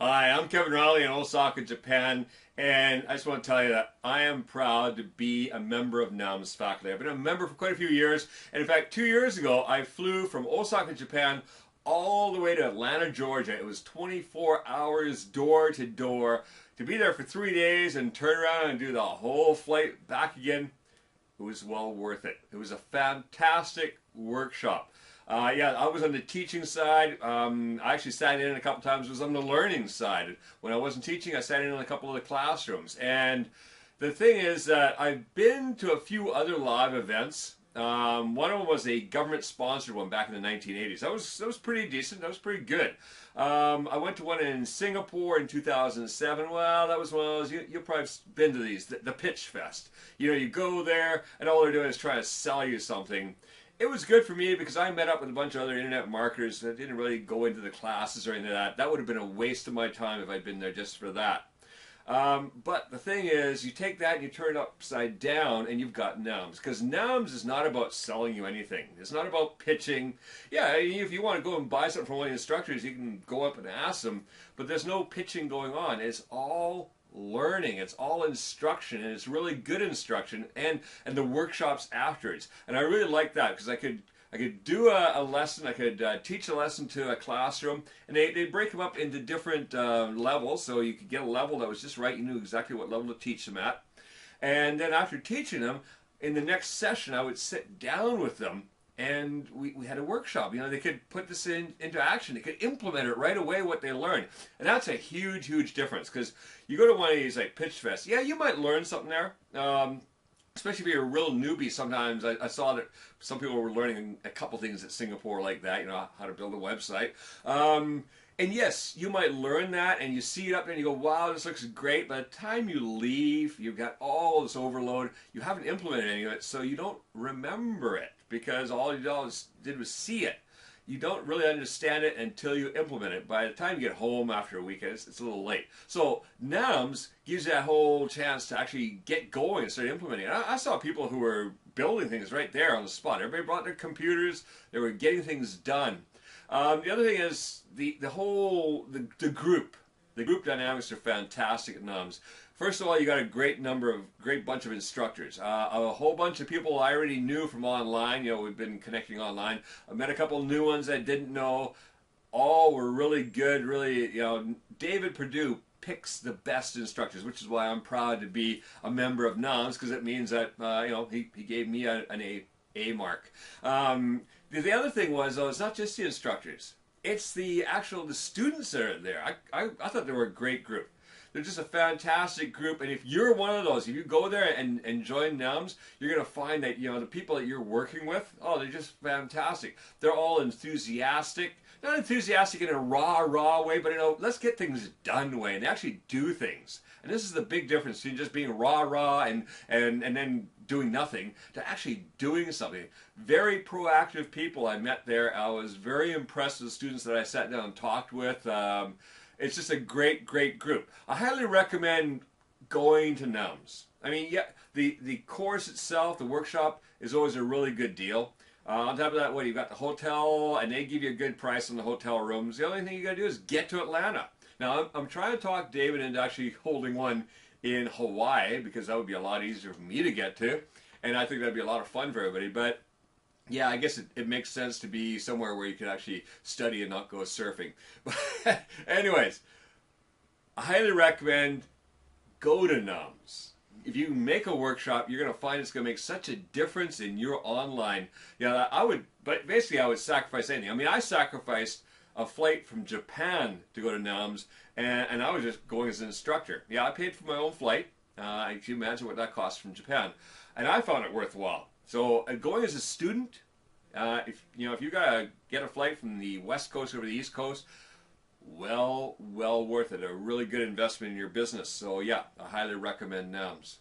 Hi, I'm Kevin Riley in Osaka, Japan, and I just want to tell you that I am proud to be a member of NAMS faculty. I've been a member for quite a few years, and in fact, 2 years ago, I flew from Osaka, Japan, all the way to Atlanta, Georgia. It was 24 hours door to door to be there for 3 days and turn around and do the whole flight back again. It was well worth it. It was a fantastic workshop. Yeah, I was on the teaching side. I actually sat in a couple times. I was on the learning side. When I wasn't teaching, I sat in a couple of the classrooms. And the thing is that I've been to a few other live events. One of them was a government-sponsored one back in the 1980s. That was pretty decent. That was pretty good. I went to one in Singapore in 2007. Well, that was one of those, you've probably been to these, the Pitch Fest. You know, you go there, and all they're doing is trying to sell you something. It was good for me because I met up with a bunch of other internet marketers that didn't really go into the classes or anything like that. That would have been a waste of my time if I'd been there just for that. But the thing is, you take that and you turn it upside down and you've got NAMS. Because NAMS is not about selling you anything. It's not about pitching. Yeah, if you want to go and buy something from one of the instructors, you can go up and ask them. But there's no pitching going on. It's all learning. It's all instruction, and it's really good instruction, and the workshops afterwards. And I really like that because I could do a lesson. I could teach a lesson to a classroom, and they break them up into different levels, so you could get a level that was just right. You knew exactly what level to teach them at. And then after teaching them, in the next session, I would sit down with them, and we had a workshop. You know, they could put this into action. They could implement it right away, what they learned. And that's a huge, huge difference, because you go to one of these like Pitch Fest, yeah, you might learn something there. Especially if you're a real newbie, sometimes I saw that some people were learning a couple things at Singapore like that, you know, how to build a website. And yes, you might learn that and you see it up there and you go, wow, this looks great. By the time you leave, you've got all this overload. You haven't implemented any of it, so you don't remember it because all you did was see it. You don't really understand it until you implement it. By the time you get home after a weekend, it's a little late. So NAMS gives you that whole chance to actually get going and start implementing it. I saw people who were building things right there on the spot. Everybody brought their computers. They were getting things done. The other thing is the group. The group dynamics are fantastic at NAMS. First of all, you got a great bunch of instructors. A whole bunch of people I already knew from online. You know, we've been connecting online. I met a couple new ones I didn't know. All were really good. Really, you know, David Perdue picks the best instructors, which is why I'm proud to be a member of NAMS, because it means that you know, he gave me an A mark. The other thing was, though, it's not just the instructors. It's the students that are there. I thought they were a great group. They're just a fantastic group, and if you're one of those, if you go there and join NAMS, you're going to find that, you know, the people that you're working with, oh, they're just fantastic. They're all enthusiastic. Not enthusiastic in a raw way, but, you know, let's get things done way, and they actually do things. And this is the big difference between just being raw and then doing nothing to actually doing something. Very proactive people I met there. I was very impressed with the students that I sat down and talked with. It's just a great, great group. I highly recommend going to NAMS. I mean, yeah, the course itself, the workshop, is always a really good deal. On top of that, you've got the hotel, and they give you a good price on the hotel rooms. The only thing you got to do is get to Atlanta. Now, I'm trying to talk David into actually holding one in Hawaii, because that would be a lot easier for me to get to, and I think that'd be a lot of fun for everybody. But yeah, I guess it makes sense to be somewhere where you can actually study and not go surfing. But anyways, I highly recommend go to NAMS. If you make a workshop, you're going to find it's going to make such a difference in your online. Yeah, but basically I would sacrifice anything. I mean, I sacrificed a flight from Japan to go to NAMS, and I was just going as an instructor. Yeah, I paid for my own flight. You can imagine what that cost from Japan, and I found it worthwhile. So going as a student, if you gotta get a flight from the West Coast over the East Coast, well worth it. A really good investment in your business. So yeah, I highly recommend NAMS.